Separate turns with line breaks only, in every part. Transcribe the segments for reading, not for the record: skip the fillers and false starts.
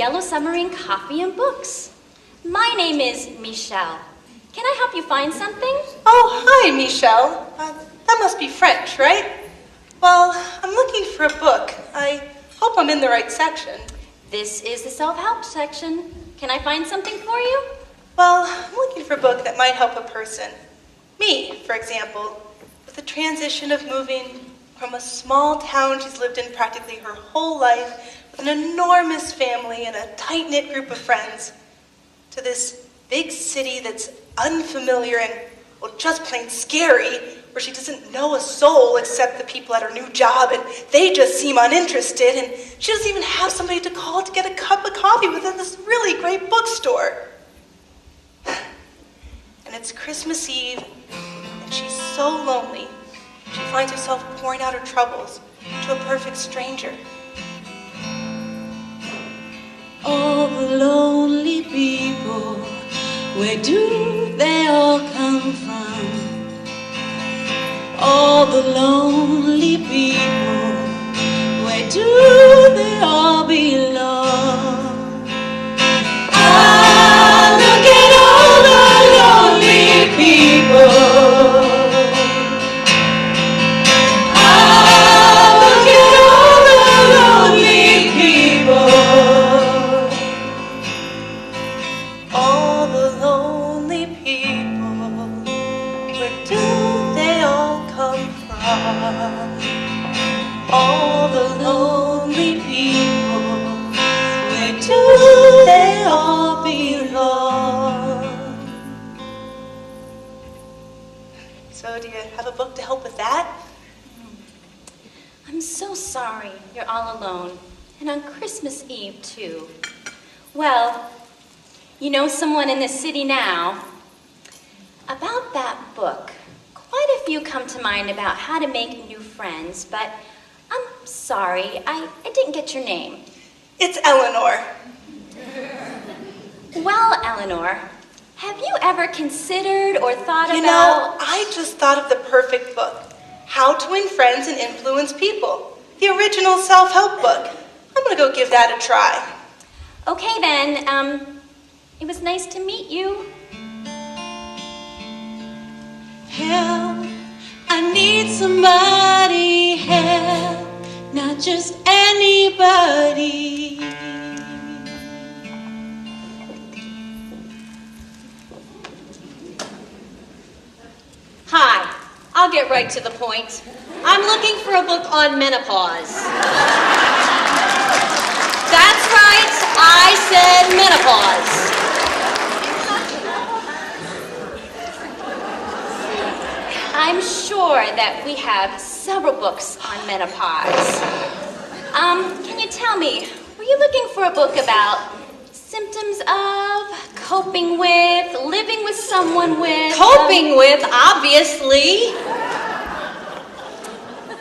Yellow Submarine Coffee and Books. My name is Michelle. Can I help you find something?
Oh, hi, Michelle. That must be French, right? Well, I'm looking for a book. I hope I'm in the right section.
This is the self-help section. Can I find something for you?
Well, I'm looking for a book that might help a person. Me, for example, with the transition of moving from a small town she's lived in practically her whole life, with an enormous family and a tight-knit group of friends, to this big city that's unfamiliar and, well, just plain scary, where she doesn't know a soul except the people at her new job, and they just seem uninterested, and she doesn't even have somebody to call to get a cup of coffee within this really great bookstore. And it's Christmas Eve, and she's so lonely, she finds herself pouring out her troubles to a perfect stranger.
All the lonely people, where do they all come from? All the lonely people, where do they all belong? Ah, look at all the lonely people. Ah, look at all the lonely people.
All the lonely people, where do they all come from? All the lonely people, where do they all belong? So do you have a book to help with that?
I'm so sorry you're all alone, and on Christmas Eve, too. Well, you know someone in this city now. About that book, quite a few come to mind about how to make new friends, but I'm sorry, I didn't get your name.
It's Eleanor.
Well, Eleanor, have you ever considered or thought
You
about...
know, I just thought of the perfect book. How to Win Friends and Influence People. The original self-help book. I'm gonna go give that a try.
Okay then, it was nice to meet you.
Help, I need somebody help, not just anybody.
Hi, I'll get right to the point. I'm looking for a book on menopause. That's right, I said menopause.
I'm sure that we have several books on menopause. Can you tell me, were you looking for a book about symptoms of, coping with, living with someone with...
Coping with, obviously.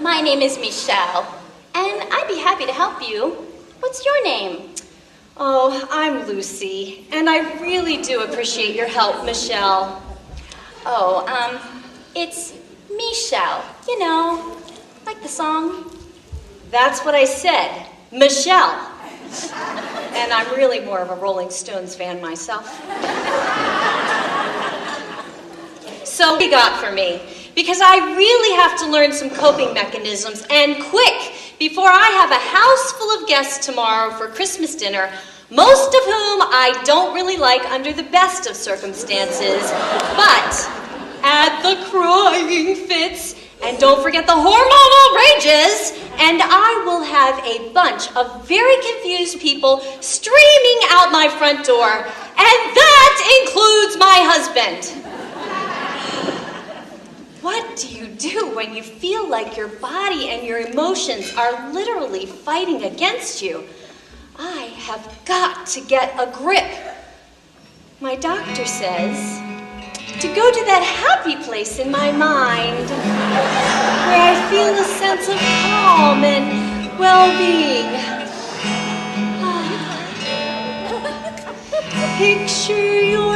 My name is Michelle, and I'd be happy to help you. What's your name?
Oh, I'm Lucy, and I really do appreciate your help, Michelle.
Oh, it's Michelle, you know, like the song.
That's what I said, Michelle. And I'm really more of a Rolling Stones fan myself. So what you got for me? Because I really have to learn some coping mechanisms, and quick, before I have a house full of guests tomorrow for Christmas dinner, most of whom I don't really like under the best of circumstances, but add the crying fits, and don't forget the hormonal rages, and I will have a bunch of very confused people streaming out my front door, and that includes my husband. What do you do when you feel like your body and your emotions are literally fighting against you? I have got to get a grip. My doctor says to go to that happy place in my mind where I feel a sense of calm and well-being. Picture your